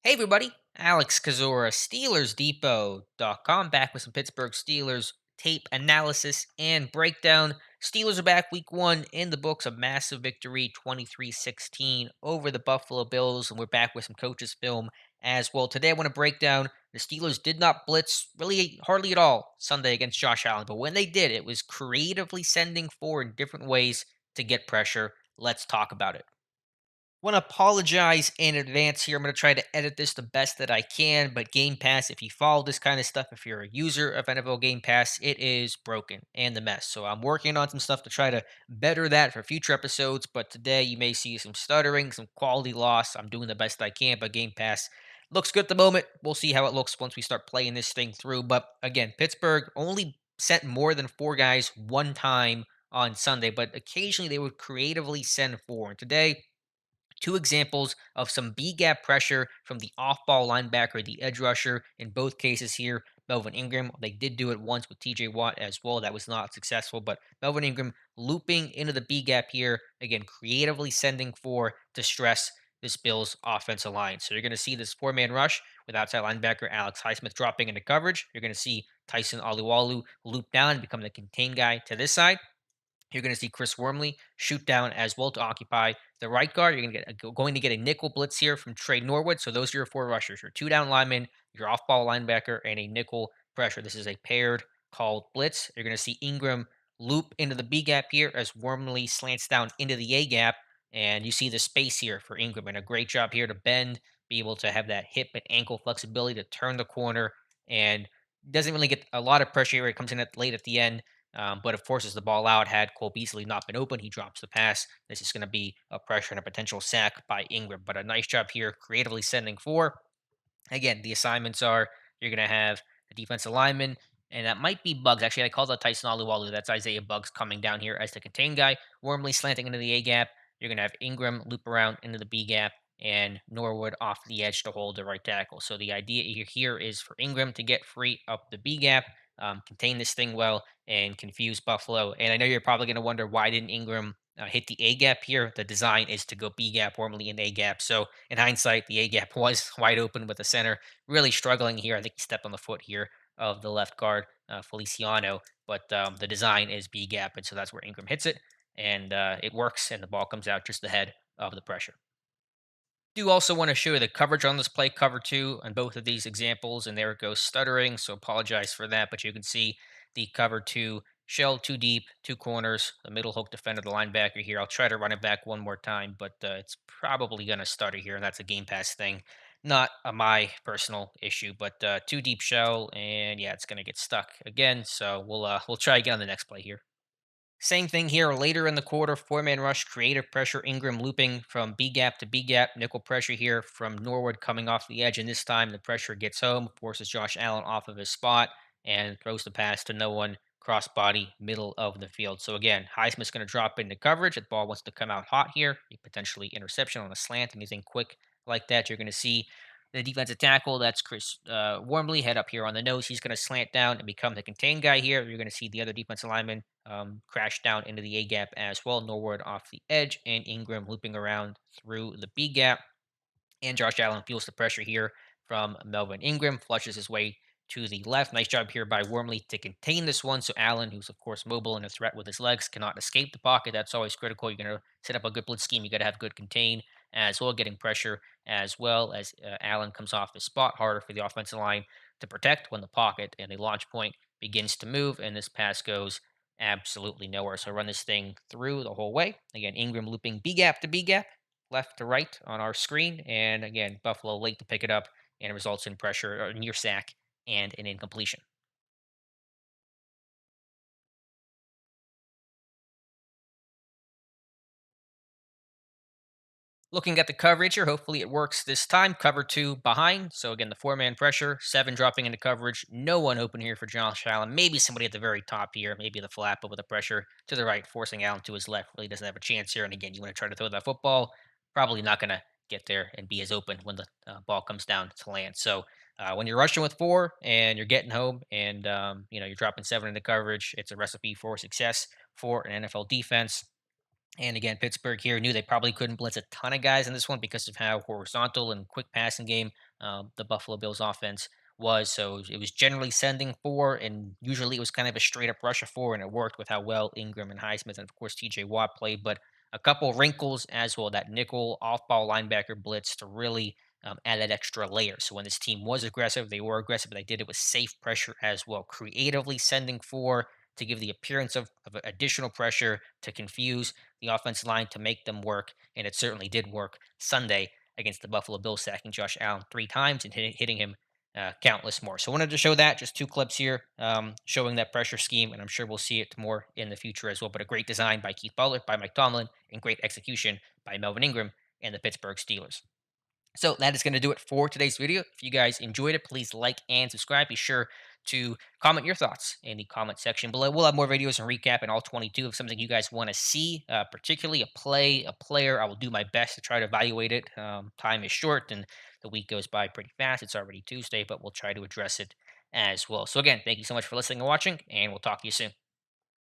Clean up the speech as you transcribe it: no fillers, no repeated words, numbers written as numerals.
Hey everybody, Alex Kazora, SteelersDepot.com, back with some Pittsburgh Steelers tape analysis and breakdown. Steelers are back week one in the books, a massive victory 23-16 over the Buffalo Bills, and we're back with some coaches film as well. Today I want to break down the Steelers did not blitz really hardly at all Sunday against Josh Allen, but when they did, it was creatively sending forward in different ways to get pressure. Let's talk about it. Want to apologize in advance here. I'm going to try to edit this the best that I can, but Game Pass, if you follow this kind of stuff, if you're a user of NFL Game Pass, it is broken and a mess. So I'm working on some stuff to try to better that for future episodes. But today you may see some stuttering, some quality loss. I'm doing the best I can, but Game Pass looks good at the moment. We'll see how it looks once we start playing this thing through. But again, Pittsburgh only sent more than four guys one time on Sunday, but occasionally they would creatively send four. And today, two examples of some B gap pressure from the off ball linebacker, the edge rusher. In both cases here, Melvin Ingram. They did do it once with TJ Watt as well. That was not successful, but Melvin Ingram looping into the B gap here, again, creatively sending four to stress this Bills offensive line. So you're going to see this four-man rush with outside linebacker Alex Highsmith dropping into coverage. You're going to see Tyson Alualu loop down and become the contain guy to this side. You're going to see Chris Wormley shoot down as well to occupy the right guard. You're going to get a nickel blitz here from Trey Norwood. So those are your four rushers: your two down linemen, your off ball linebacker, and a nickel pressure. This is a paired called blitz. You're going to see Ingram loop into the B gap here as Wormley slants down into the A gap, and you see the space here for Ingram. And a great job here to bend, be able to have that hip and ankle flexibility to turn the corner, and doesn't really get a lot of pressure here. It comes in late at the end, but of course, as the ball out, had Cole Beasley not been open, he drops the pass. This is going to be a pressure and a potential sack by Ingram. But a nice job here, creatively sending four. Again, the assignments are you're going to have the defensive lineman, and that might be Bugs. Actually, I called out Tyson Aluwalu. That's Isaiah Bugs coming down here as the contain guy. Wormley slanting into the A gap. You're going to have Ingram loop around into the B gap, and Norwood off the edge to hold the right tackle. So the idea here is for Ingram to get free up the B gap, contain this thing well, and confuse Buffalo. And I know you're probably going to wonder, why didn't Ingram hit the A gap here? The design is to go B gap, Wormley in A gap. So in hindsight, the A gap was wide open with the center really struggling here. I think he stepped on the foot here of the left guard, Feliciano, but the design is B gap, and so that's where Ingram hits it, and it works, and the ball comes out just ahead of the pressure. Do also want to show you the coverage on this play, cover two, on both of these examples, and there it goes stuttering, so apologize for that, but you can see the cover two shell too deep, two corners, the middle hook defender, the linebacker here. I'll try to run it back one more time, but it's probably going to stutter here, and that's a Game Pass thing, not my personal issue, but too deep shell, and yeah, it's going to get stuck again, so we'll try again on the next play here. Same thing here later in the quarter. Four-man rush, creative pressure. Ingram looping from B gap to B gap. Nickel pressure here from Norwood coming off the edge. And this time the pressure gets home, forces Josh Allen off of his spot, and throws the pass to no one. Cross body, middle of the field. So again, Highsmith's going to drop into coverage. The ball wants to come out hot here. Potentially interception on a slant, anything quick like that. You're going to see the defensive tackle, that's Chris Wormley, head up here on the nose. He's going to slant down and become the contain guy here. You're going to see the other defensive lineman crash down into the A gap as well. Norwood off the edge, and Ingram looping around through the B gap. And Josh Allen feels the pressure here from Melvin Ingram, flushes his way to the left. Nice job here by Wormley to contain this one. So Allen, who's of course mobile and a threat with his legs, cannot escape the pocket. That's always critical. You're going to set up a good blitz scheme. You got to have good contain as well, getting pressure as well as Allen comes off the spot. Harder for the offensive line to protect when the pocket and the launch point begins to move, and this pass goes absolutely nowhere. So run this thing through the whole way. Again, Ingram looping B gap to B gap, left to right on our screen. And again, Buffalo late to pick it up, and it results in pressure or near sack and an incompletion. Looking at the coverage here, hopefully it works this time. Cover two behind. So again, the four-man pressure, seven dropping into coverage. No one open here for Josh Allen. Maybe somebody at the very top here, maybe the flap, but with the pressure to the right, forcing Allen to his left. Really doesn't have a chance here. And again, you want to try to throw that football, probably not going to get there and be as open when the ball comes down to land. So when you're rushing with four and you're getting home, and you're dropping seven into coverage, it's a recipe for success for an NFL defense. And again, Pittsburgh here knew they probably couldn't blitz a ton of guys in this one because of how horizontal and quick passing game the Buffalo Bills offense was. So it was generally sending four, and usually it was kind of a straight up rush of four, and it worked with how well Ingram and Highsmith and of course TJ Watt played. But a couple wrinkles as well, that nickel off ball linebacker blitz to really add that extra layer. So when this team was aggressive, they were aggressive, but they did it with safe pressure as well, creatively sending four to give the appearance of additional pressure to confuse the offensive line to make them work, and it certainly did work Sunday against the Buffalo Bills, sacking Josh Allen three times and hitting him countless more. So I wanted to show that, just two clips here showing that pressure scheme, and I'm sure we'll see it more in the future as well. But a great design by Keith Butler, by Mike Tomlin, and great execution by Melvin Ingram and the Pittsburgh Steelers. So that is going to do it for today's video. If you guys enjoyed it, please like and subscribe. Be sure to comment your thoughts in the comment section below. We'll have more videos and recap in all 22 of something you guys want to see, particularly a play, a player. I will do my best to try to evaluate it. Time is short and the week goes by pretty fast. It's already Tuesday, but we'll try to address it as well. So again, thank you so much for listening and watching, and we'll talk to you soon.